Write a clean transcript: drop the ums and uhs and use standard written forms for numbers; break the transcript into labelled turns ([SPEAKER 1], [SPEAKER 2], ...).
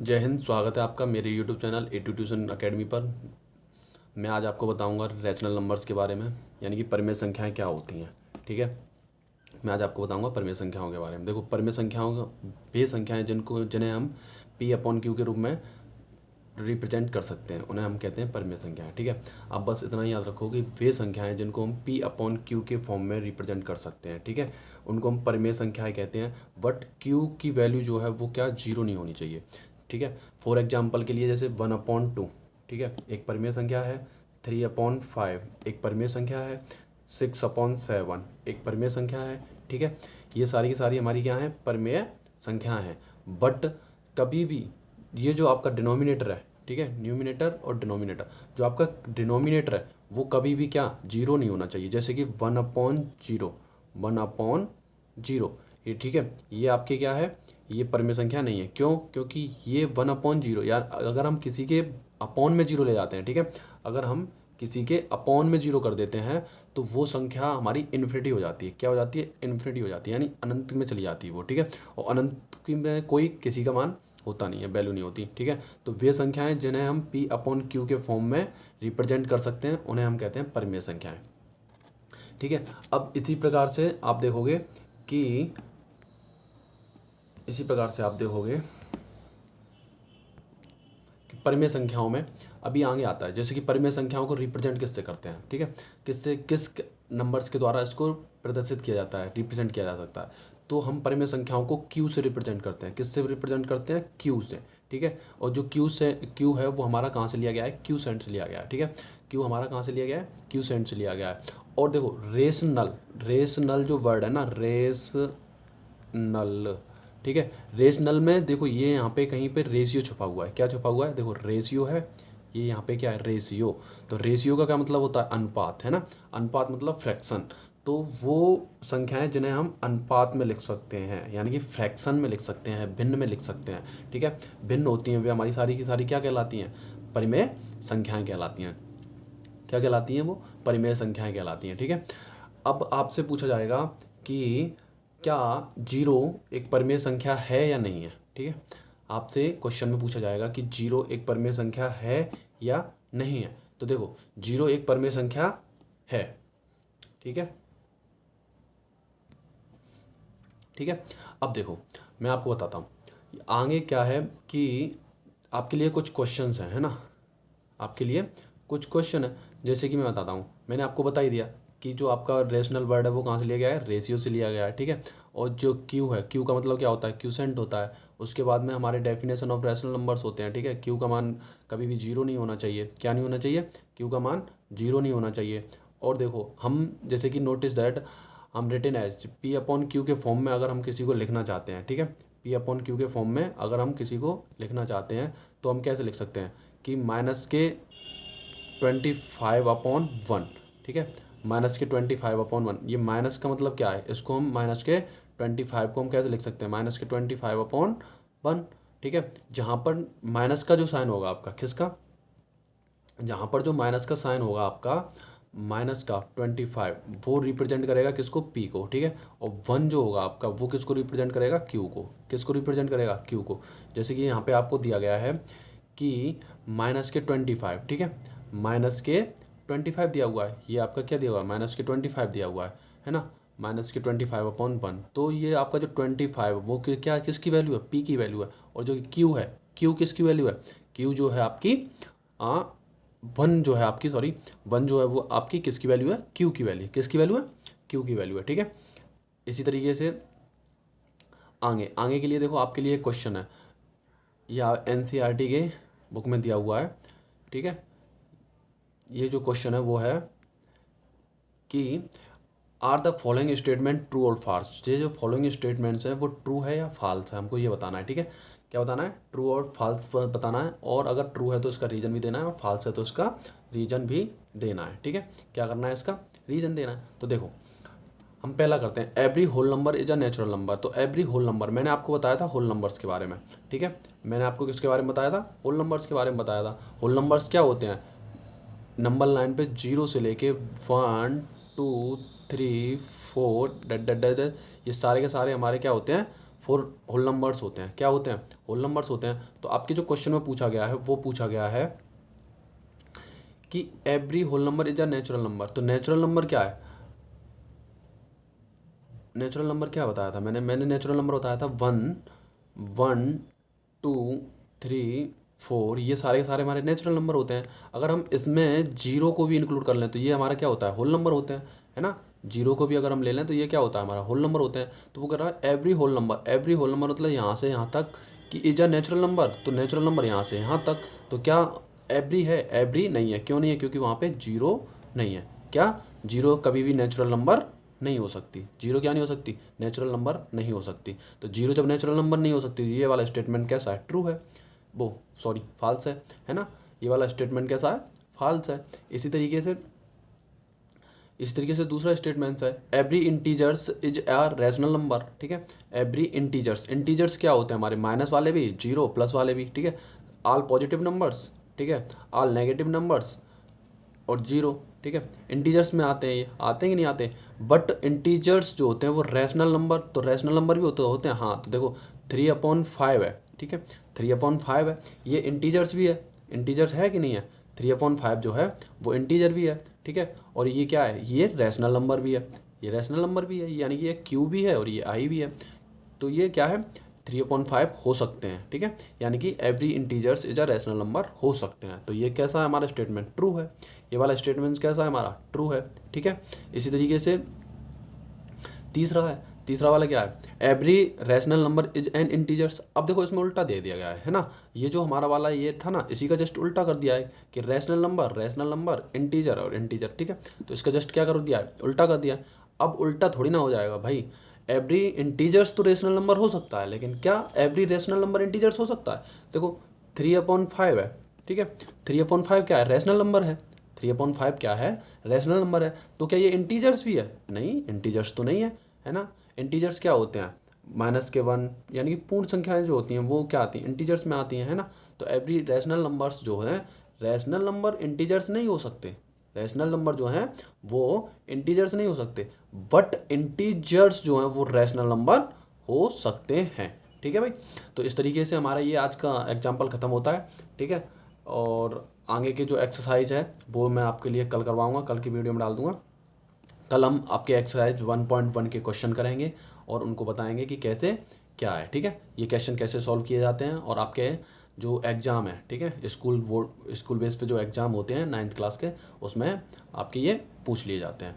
[SPEAKER 1] जय हिंद। स्वागत है आपका मेरे YouTube channel A2 tuition academy पर। मैं आज आपको बताऊंगा रैशनल नंबर्स के बारे में, यानी कि परिमेय संख्याएं क्या होती हैं। ठीक है, मैं आज आपको बताऊंगा परिमेय संख्याओं के बारे में। देखो, परिमेय संख्याओं वे संख्याएं जिन्हें हम P/Q के रूप में रिप्रेजेंट कर सकते हैं, उन्हें हम कहते हैं परिमेय संख्याएं। ठीक है, आप बस इतना ही याद रखो कि वे संख्याएं जिनको हम P/Q के फॉर्म में रिप्रेजेंट कर सकते हैं, ठीक है, उनको हम परिमेय संख्याएं कहते हैं। बट Q की वैल्यू जो है वो क्या, जीरो नहीं होनी चाहिए। ठीक है, फॉर एग्जाम्पल के लिए जैसे 1/2, ठीक है, एक परिमेय संख्या है। 3/5 एक परिमेय संख्या है। 6/7 एक परिमेय संख्या है। ठीक है, ये सारी की सारी हमारी क्या है, परिमेय संख्याएं हैं। बट कभी भी ये जो आपका डिनोमिनेटर है, ठीक है, न्यूमिनेटर और डिनोमिनेटर, जो आपका डिनोमिनेटर है वो कभी भी क्या, जीरो नहीं होना चाहिए। जैसे कि 1/0, 1/0, ये ठीक है, ये आपके क्या है, ये परिमेय संख्या नहीं है। क्यों? क्योंकि ये 1/0 यार, अगर हम किसी के अपॉन में जीरो ले जाते हैं, ठीक है, अगर हम किसी के अपॉन में जीरो कर देते हैं तो वो संख्या हमारी इन्फिनिटी हो जाती है। क्या हो जाती है? इन्फिनिटी हो जाती है, यानी अनंत में चली जाती है वो। ठीक है, और अनंत की में कोई किसी का मान होता नहीं है, वैल्यू नहीं होती। ठीक है, तो वे संख्याएं जिन्हें हम P/Q के फॉर्म में रिप्रेजेंट कर सकते हैं उन्हें हम कहते हैं परिमेय संख्याएं। ठीक है, अब इसी प्रकार से आप देखोगे कि परिमेय संख्याओं में अभी आगे आता है, जैसे कि परिमेय संख्याओं को रिप्रेजेंट किससे करते हैं। ठीक है, किस नंबर्स के द्वारा इसको प्रदर्शित किया जाता है, रिप्रेजेंट किया जा सकता है। तो हम परिमेय संख्याओं को Q से रिप्रेजेंट करते हैं। किससे रिप्रेजेंट करते हैं? Q से। ठीक है, और जो Q है वो हमारा कहाँ से लिया गया है? क्यूसेंट से लिया गया है। ठीक है, Q हमारा कहाँ से लिया गया है? क्यूसेंट से लिया गया है। और देखो, रेशनल जो वर्ड है ना, रेशनल, ठीक है, रेशनल में देखो ये यहाँ पे कहीं पे रेशियो छुपा हुआ है। क्या छुपा हुआ है? देखो, रेशियो है, ये यहाँ पे क्या है, रेशियो। तो रेशियो का क्या मतलब होता है? अनुपात, है ना। अनुपात मतलब फ्रैक्शन। तो वो संख्याएं जिन्हें हम अनुपात में लिख सकते हैं, यानी कि फ्रैक्शन में लिख सकते हैं, भिन्न में लिख सकते हैं। ठीक है, भिन्न होती हैं वे हमारी सारी की सारी क्या कहलाती हैं? परिमेय संख्याएं कहलाती हैं। क्या कहलाती हैं वो? परिमेय संख्याएं कहलाती हैं। ठीक है, अब आपसे पूछा जाएगा कि क्या जीरो एक परिमेय संख्या है या नहीं है। ठीक है, आपसे क्वेश्चन में पूछा जाएगा कि जीरो एक परिमेय संख्या है या नहीं है। तो देखो, जीरो एक परिमेय संख्या है। ठीक है, ठीक है, अब देखो मैं आपको बताता हूँ आगे क्या है कि आपके लिए कुछ क्वेश्चंस हैं, है ना, आपके लिए कुछ क्वेश्चन है। जैसे कि मैं बताता हूँ, मैंने आपको बता ही दिया कि जो आपका रेशनल वर्ड है वो कहाँ से लिया गया है? रेशियो से लिया गया है। ठीक है, और जो क्यू है, क्यू का मतलब क्या होता है? क्यूसेंट होता है। उसके बाद में हमारे डेफिनेशन ऑफ रैशनल नंबर्स होते हैं। ठीक है, क्यू का मान कभी भी जीरो नहीं होना चाहिए। क्या नहीं होना चाहिए? क्यू का मान जीरो नहीं होना चाहिए। और देखो, हम जैसे कि नोटिस दैट हम रिटन एज P/Q के फॉर्म में अगर हम किसी को लिखना चाहते हैं, ठीक है, P/Q के फॉर्म में अगर हम किसी को लिखना चाहते हैं तो हम कैसे लिख सकते हैं कि -25/1। ठीक है, -25/1। ये माइनस का मतलब क्या है? इसको हम -25 को हम कैसे लिख सकते हैं? -25/1। ठीक है, जहाँ पर माइनस का जो साइन होगा आपका, किसका, जहाँ पर जो माइनस का साइन होगा आपका, -25, वो रिप्रेजेंट करेगा किसको? P को। ठीक है, और 1 जो होगा आपका वो किसको रिप्रेजेंट करेगा? Q को। किसको रिप्रेजेंट करेगा? Q को। जैसे कि यहाँ पे आपको दिया गया है कि -25, ठीक है, -25 दिया हुआ है। ये आपका क्या दिया हुआ है? -25 दिया हुआ है ना, -25/1। तो ये आपका जो 25 वो क्या, किसकी वैल्यू है? P की वैल्यू है। और जो Q है, Q किसकी वैल्यू है? Q जो है आपकी वन जो है आपकी, सॉरी, वन जो है वो आपकी किसकी वैल्यू है? Q की वैल्यू। किसकी वैल्यू है? Q की वैल्यू है। ठीक है, इसी तरीके से आगे के लिए देखो, आपके लिए क्वेश्चन है, या NCERT के बुक में दिया हुआ है। ठीक है, ये जो क्वेश्चन है वो है कि are the following statement true और फॉल्स। ये जो फॉलोइंग स्टेटमेंट्स हैं वो ट्रू है या फॉल्स है, हमको ये बताना है। ठीक है, क्या बताना है? ट्रू और फॉल्स बताना है। और अगर ट्रू है तो इसका रीजन भी देना है, और फॉल्स है तो इसका रीजन भी देना है। ठीक है, क्या करना है? इसका रीजन देना है। तो देखो, हम पहला करते हैं, every whole number is a natural number. तो एवरी होल नंबर, मैंने आपको बताया था होल नंबर्स के बारे में। ठीक है, मैंने आपको किसके बारे में बताया था? होल नंबर्स के बारे में बताया था। होल नंबर्स क्या होते हैं? नंबर लाइन पे 0 से लेके 1 2 3 4 डट डट डट, ये सारे के सारे हमारे क्या होते हैं? 4 होल नंबर्स होते हैं। क्या होते हैं? होल नंबर्स होते हैं। तो आपके जो क्वेश्चन में पूछा गया है वो पूछा गया है कि every whole number is a natural number. तो नेचुरल नंबर क्या है? नेचुरल नंबर क्या बताया था मैंने नेचुरल नंबर बताया था 1 1 2 3 4, ये सारे के सारे हमारे नेचुरल नंबर होते हैं। अगर हम इसमें जीरो को भी इंक्लूड कर लें तो ये हमारा क्या होता है? होल नंबर होते हैं, है ना। जीरो को भी अगर हम ले लें तो ये क्या होता है? हमारा होल नंबर होते हैं। तो वो कह रहा है every whole number, every whole number मतलब यहाँ से यहाँ तक कि इज अ नेचुरल नंबर। तो नेचुरल नंबर यहाँ से यहाँ तक, तो क्या एवरी है? एवरी नहीं है। क्यों नहीं है? क्योंकि वहाँ पे जीरो नहीं है। क्या? जीरो कभी भी नेचुरल नंबर नहीं हो सकती। जीरो क्या नहीं हो सकती? नेचुरल नंबर नहीं हो सकती। तो जीरो जब नेचुरल नंबर नहीं हो सकती, ये वाला स्टेटमेंट कैसा है? ट्रू है। वो सॉरी फाल्स है ना। ये वाला स्टेटमेंट कैसा है? फाल्स है। इसी तरीके से दूसरा स्टेटमेंट है every integers is a rational number. ठीक है, एवरी इंटीजर्स, इंटीजर्स क्या होते हैं हमारे? माइनस वाले भी, जीरो प्लस वाले भी। ठीक है, ऑल पॉजिटिव नंबर्स, ठीक है, ऑल नेगेटिव नंबर्स और जीरो। ठीक है, इंटीजर्स में आते हैं, ये आते हैं कि नहीं आते? बट इंटीजर्स जो होते हैं वो रैशनल नंबर, तो रैशनल नंबर भी होते हैं। हाँ, तो देखो 3/5 है। ठीक है, 3/5 है, ये इंटीजर्स भी है। इंटीजर्स है कि नहीं है? 3/5 जो है वो इंटीजर भी है। ठीक है, और ये क्या है? ये रैशनल नंबर भी है। ये रैशनल नंबर भी है, यानी कि ये क्यू भी है और ये आई भी है। तो ये क्या है? 3/5 हो सकते हैं। ठीक है, यानी कि every integers is a rational number हो सकते हैं। तो ये कैसा है हमारा स्टेटमेंट? ट्रू है। ये वाला स्टेटमेंट कैसा है हमारा? ट्रू है। ठीक है, इसी तरीके से तीसरा वाला क्या है? Every rational number is an integers. अब देखो इसमें उल्टा दे दिया गया है ना। ये जो हमारा वाला ये था ना, इसी का जस्ट उल्टा कर दिया है कि रैशनल नंबर इंटीजर और इंटीजर। ठीक है, तो इसका जस्ट क्या कर दिया है? उल्टा कर दिया है। अब उल्टा थोड़ी ना हो जाएगा भाई। एवरी इंटीजर्स तो रेशनल नंबर हो सकता है, लेकिन क्या एवरी रेशनल नंबर इंटीजर्स हो सकता है? देखो 3/5 है। ठीक है, 3/5 क्या है? रैशनल नंबर है। 3/5 क्या है? रैशनल नंबर है। तो क्या ये इंटीजर्स भी है? नहीं, इंटीजर्स तो नहीं है ना। इंटीजर्स क्या होते हैं? -1, यानी कि पूर्ण संख्याएं जो होती हैं वो क्या आती हैं? इंटीजर्स में आती हैं, है ना। तो एवरी रैशनल नंबर्स जो है, रैशनल नंबर इंटीजर्स नहीं हो सकते। रैशनल नंबर जो हैं वो इंटीजर्स नहीं हो सकते, बट इंटीजर्स जो हैं वो रैशनल नंबर हो सकते हैं। ठीक है भाई, तो इस तरीके से हमारा ये आज का एग्जाम्पल ख़त्म होता है। ठीक है, और आगे के जो एक्सरसाइज है वो मैं आपके लिए कल करवाऊँगा, कल की वीडियो में डाल दूँगा। कल हम आपके एक्सरसाइज 1.1 के क्वेश्चन करेंगे और उनको बताएंगे कि कैसे क्या है। ठीक है, ये क्वेश्चन कैसे सॉल्व किए जाते हैं, और आपके जो एग्ज़ाम है, ठीक है, स्कूल बेस पे जो एग्ज़ाम होते हैं 9th क्लास के, उसमें आपके ये पूछ लिए जाते हैं।